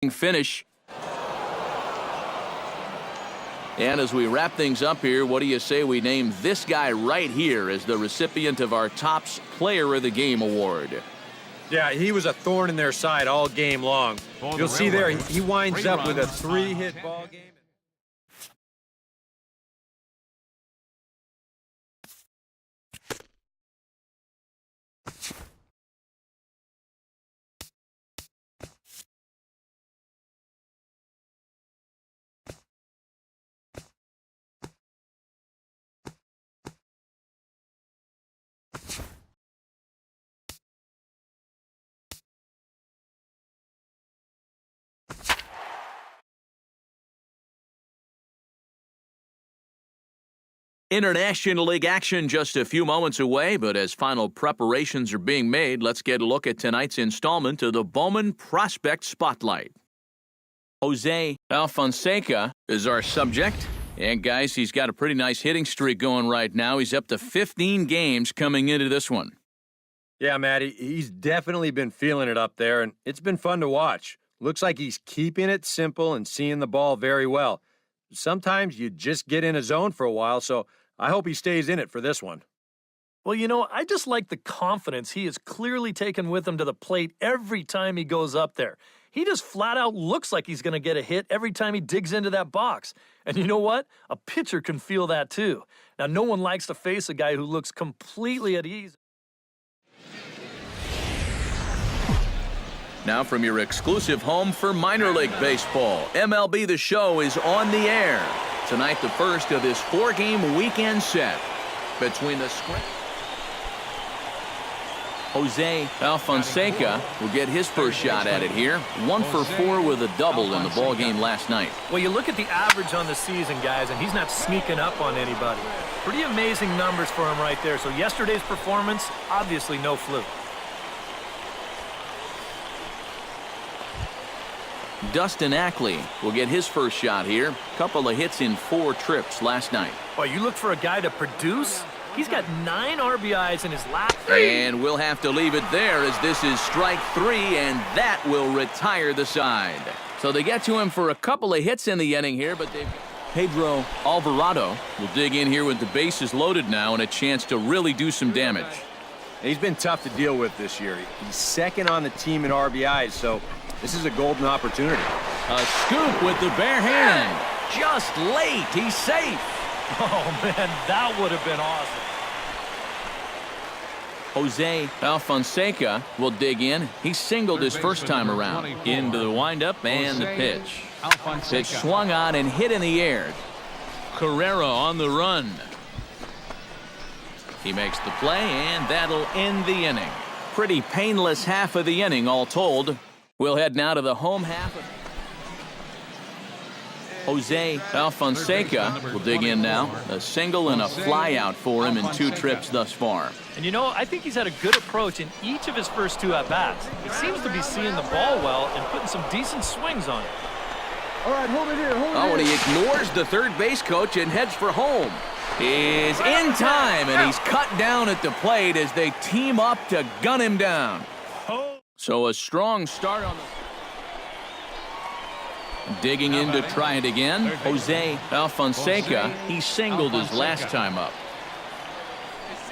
finish. And as we wrap things up here, what do you say we name this guy right here as the recipient of our Topps Player of the Game award? Yeah, he was a thorn in their side all game long. You'll see there, he winds up with a 3-hit ball game. International League action just a few moments away, but as final preparations are being made, let's get a look at tonight's installment of the Bowman Prospect Spotlight. Jose Alfonseca is our subject. And guys, he's got a pretty nice hitting streak going right now. He's up to 15 games coming into this one. Yeah, Matty, he's definitely been feeling it up there, and it's been fun to watch. Looks like he's keeping it simple and seeing the ball very well. Sometimes you just get in a zone for a while, so I hope he stays in it for this one. Well, you know, I just like the confidence he has clearly taken with him to the plate every time he goes up there. He just flat out looks like he's going to get a hit every time he digs into that box. And you know what? A pitcher can feel that too. Now, no one likes to face a guy who looks completely at ease. Now from your exclusive home for minor league baseball, MLB The Show is on the air. Tonight, the first of this 4-game weekend set between the Jose Alfonseca will get his first shot at it here. 1 for 4 with a double in the ball game last night. Well, you look at the average on the season, guys, and he's not sneaking up on anybody. Pretty amazing numbers for him right there. So yesterday's performance, obviously no fluke. Dustin Ackley will get his first shot here. Couple of hits in 4 trips last night. Well, you look for a guy to produce. He's got 9 RBIs in his last 3. And we'll have to leave it there as this is strike 3, and that will retire the side. So they get to him for a couple of hits in the inning here, but they've... Pedro Alvarado will dig in here with the bases loaded now and a chance to really do some damage. He's been tough to deal with this year. He's second on the team in RBIs, so this is a golden opportunity. A scoop with the bare hand. Just late. He's safe. Oh, man, that would have been awesome. Jose Alfonseca will dig in. He singled his first time around. Into the windup and the pitch. Pitch swung on and hit in the air. Carrera on the run. He makes the play, and that'll end the inning. Pretty painless half of the inning, all told. We'll head now to the home half. Jose Alfonseca will dig in now. A single and a fly out for him in 2 trips thus far. And you know, I think he's had a good approach in each of his first 2 at-bats. He seems to be seeing the ball well and putting some decent swings on it. All right, hold it here, and he ignores the third base coach and heads for home. Is in time, and he's cut down at the plate as they team up to gun him down. So a strong start on the... Digging in to try it again. Jose Alfonseca, he singled his last time up.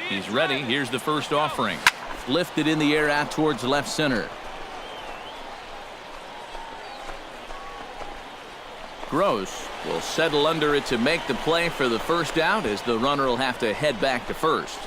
He's ready. Here's the first offering. Lifted in the air out towards left center. Gross will settle under it to make the play for the first out as the runner will have to head back to first.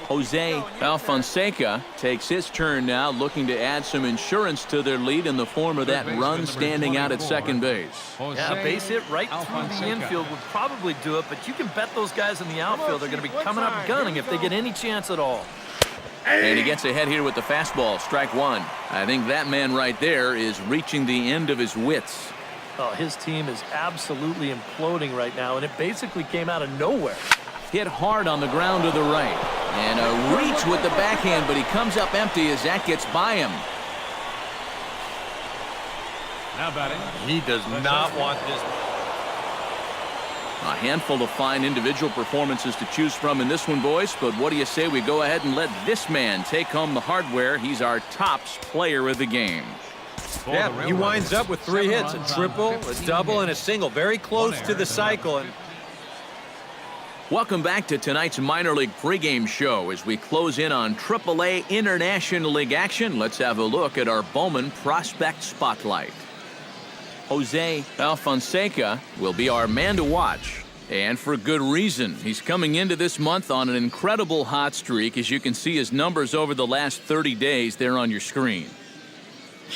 Jose Alfonseca takes his turn now, looking to add some insurance to their lead in the form of that run standing out at second base. Yeah, a base hit right through the infield would probably do it, but you can bet those guys in the outfield are going to be coming up gunning if they get any chance at all. And he gets ahead here with the fastball, strike 1. I think that man right there is reaching the end of his wits. Oh, his team is absolutely imploding right now, and it basically came out of nowhere. Hit hard on the ground to the right. And a reach with the backhand, but he comes up empty as that gets by him. Now batting. He does not want this. A handful of fine individual performances to choose from in this one, boys. But what do you say we go ahead and let this man take home the hardware? He's our tops player of the game. Yeah, he winds up with 3 hits, a triple, a double, and a single. Very close to the cycle. And welcome back to tonight's minor league pregame show. As we close in on AAA International League action, let's have a look at our Bowman Prospect Spotlight. Jose Alfonseca will be our man to watch, and for good reason. He's coming into this month on an incredible hot streak. As you can see his numbers over the last 30 days there on your screen.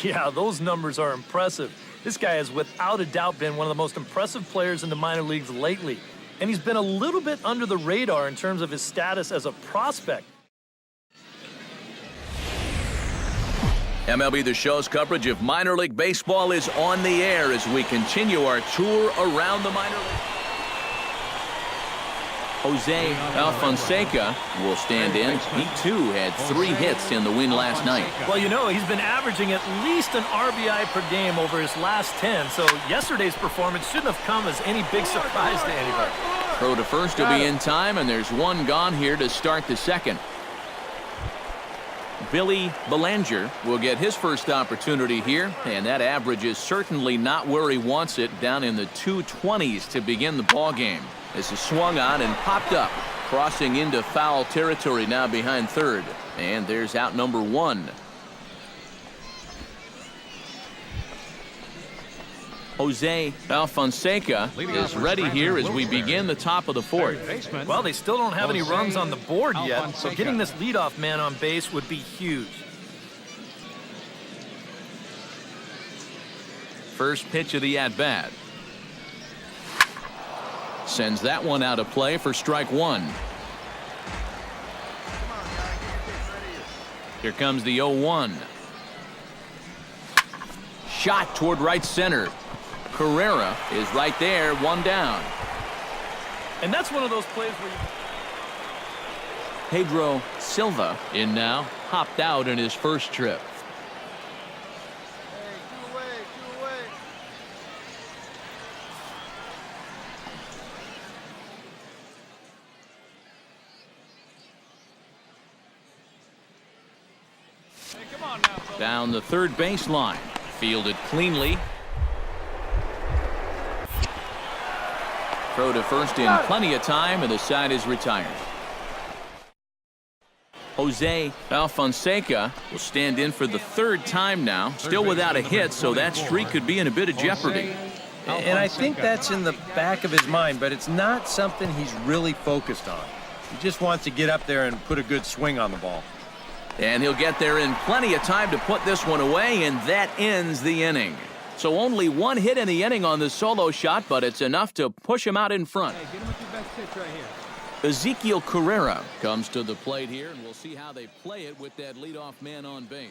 Yeah, those numbers are impressive. This guy has without a doubt been one of the most impressive players in the minor leagues lately. And he's been a little bit under the radar in terms of his status as a prospect. MLB The Show's coverage of minor league baseball is on the air as we continue our tour around the minor league. Jose Alfonseca will stand in. He, too, had 3 hits in the win last night. Well, you know, he's been averaging at least an RBI per game over his last 10, so yesterday's performance shouldn't have come as any big surprise to anybody. Throw to first will be in time, and there's 1 gone here to start the second. Billy Belanger will get his first opportunity here, and that average is certainly not where he wants it, down in the 220s to begin the ball game. This is swung on and popped up, crossing into foul territory now behind third. And there's out number 1. Jose Alfonseca is ready here as we begin the top of the 4th. Well, they still don't have any runs on the board yet, so getting this leadoff man on base would be huge. First pitch of the at-bat. Sends that one out of play for strike 1. Here comes the 0-1. Shot toward right center. Carrera is right there, 1 down. And that's one of those plays where you... Pedro Silva in now, hopped out in his first trip. Down the third baseline, fielded cleanly. Throw to first in plenty of time, and the side is retired. Jose Alfonseca will stand in for the 3rd time now, still without a hit, so that streak could be in a bit of jeopardy. And I think that's in the back of his mind, but it's not something he's really focused on. He just wants to get up there and put a good swing on the ball. And he'll get there in plenty of time to put this one away, and that ends the inning. So only 1 hit in the inning on the solo shot, but it's enough to push him out in front. Hey, get him with your best pitch right here. Ezekiel Carrera comes to the plate here, and we'll see how they play it with that leadoff man on base.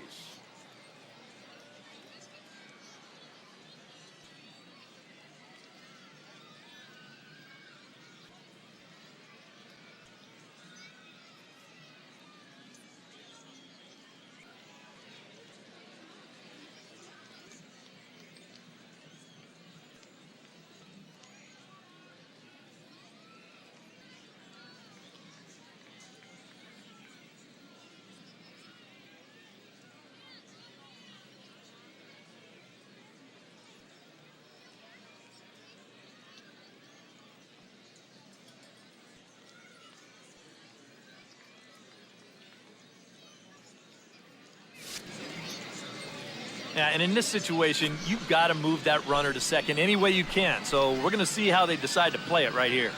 Yeah, and in this situation, you've got to move that runner to second any way you can. So we're going to see how they decide to play it right here.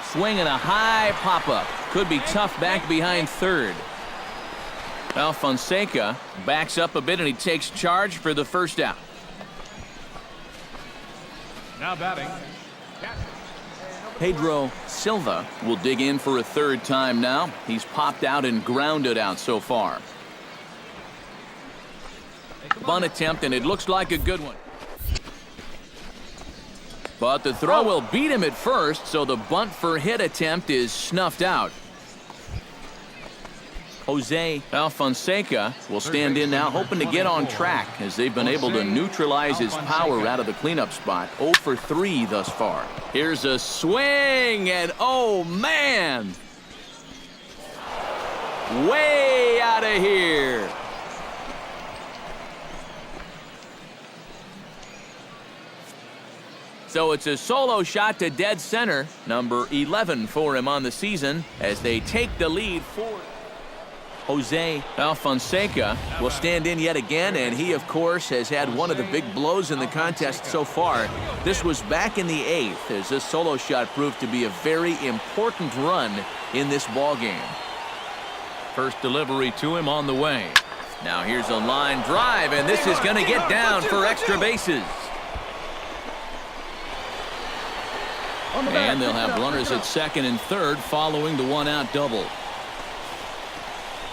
Swing and a high pop-up. Could be tough back behind third. Alfonseca backs up a bit, and he takes charge for the first out. Now batting. Pedro Silva will dig in for a 3rd time now. He's popped out and grounded out so far. Bunt attempt, and it looks like a good one. But the throw will beat him at first, so the bunt for hit attempt is snuffed out. Jose Alfonseca will stand in now, hoping to get on track as they've been able to neutralize his power out of the cleanup spot. 0 for 3 thus far. Here's a swing, and oh man! Way out of here. So it's a solo shot to dead center, number 11 for him on the season, as they take the lead for Jose Alfonseca will stand in yet again, and he, of course, has had one of the big blows in the contest so far. This was back in the 8th, as this solo shot proved to be a very important run in this ball game. First delivery to him on the way. Now here's a line drive, and this is going to get down for extra bases. And they'll have runners at second and third following the one-out double.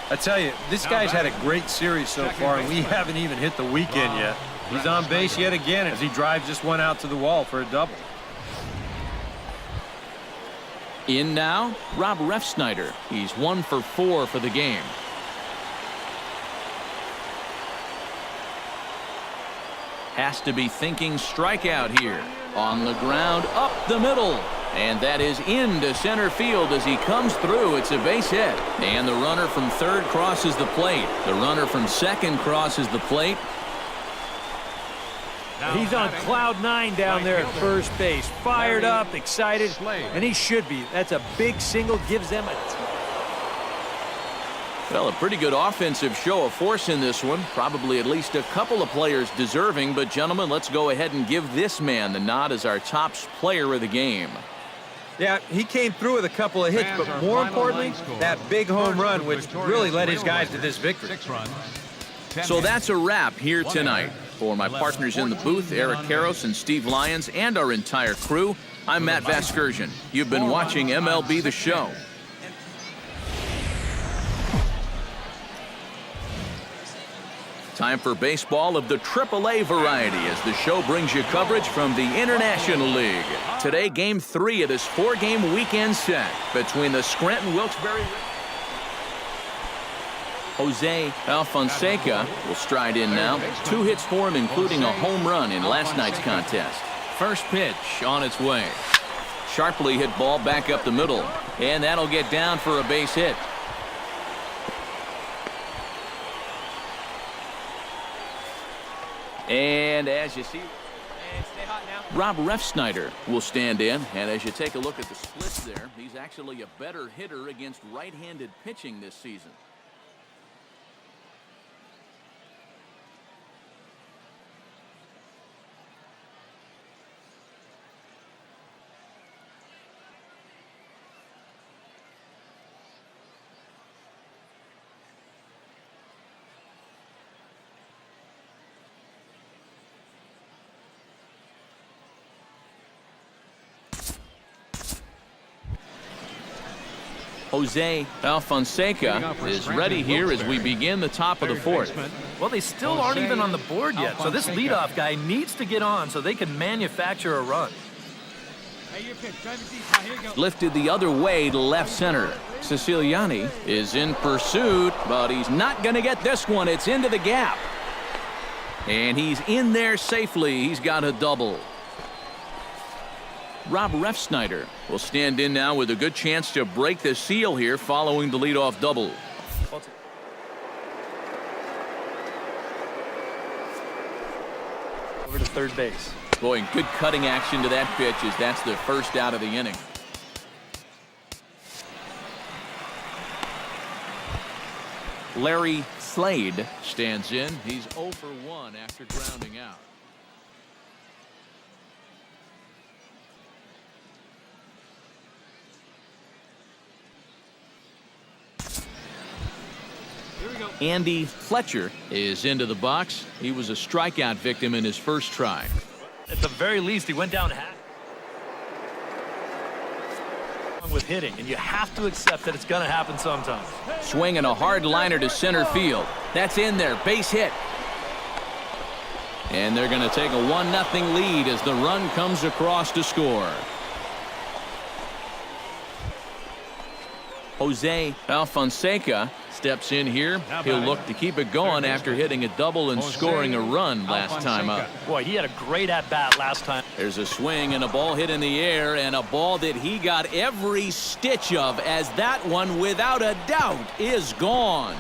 I tell you, this guy's had a great series so far, and we haven't even hit the weekend yet. He's on base yet again as he drives this one out to the wall for a double. In now, Rob Refsnyder. He's 1 for 4 for the game. Has to be thinking strikeout here. On the ground, up the middle. And that is into center field as he comes through. It's a base hit. And the runner from third crosses the plate. The runner from second crosses the plate. He's on cloud 9 down there at first base. Fired up, excited, and he should be. That's a big single, gives them a... Well, a pretty good offensive show of force in this one. Probably at least a couple of players deserving. But, gentlemen, let's go ahead and give this man the nod as our top player of the game. Yeah, he came through with a couple of hits, but more importantly, that big home run, which really led his guys to this victory. So that's a wrap here tonight. For my partners in the booth, Eric Karros and Steve Lyons, and our entire crew, I'm Matt Vasgersian. You've been watching MLB The Show. Time for baseball of the AAA variety as the show brings you coverage from the International League. Today, Game 3 of this 4-game weekend set between the Scranton Wilkes-Barre... Jose Alfonseca will stride in now. 2 hits for him, including a home run in last night's contest. First pitch on its way. Sharply hit ball back up the middle, and that'll get down for a base hit. And as you see, Rob Refsnyder will stand in, and as you take a look at the splits there, he's actually a better hitter against right-handed pitching this season. Jose Alfonseca is ready here as we begin the top of the 4th. Well, they still aren't even on the board yet, so this leadoff guy needs to get on so they can manufacture a run. Lifted the other way to left center. Siciliani is in pursuit, but he's not going to get this one. It's into the gap. And he's in there safely. He's got a double. Rob Refsnyder will stand in now with a good chance to break the seal here following the leadoff double. Over to third base. Boy, good cutting action to that pitch as that's the first out of the inning. Larry Slade stands in. He's 0 for 1 after grounding out. Andy Fletcher is into the box. He was a strikeout victim in his first try. At the very least, he went down half with hitting, and you have to accept that it's going to happen sometimes. Swinging a hard liner to center field. That's in there. Base hit. And they're going to take a 1-0 lead as the run comes across to score. Jose Alfonseca Steps in here. He'll look to keep it going after hitting a double and scoring a run last time up. Boy, he had a great at-bat last time. There's a swing and a ball hit in the air, and a ball that he got every stitch of, as that one, without a doubt, is gone.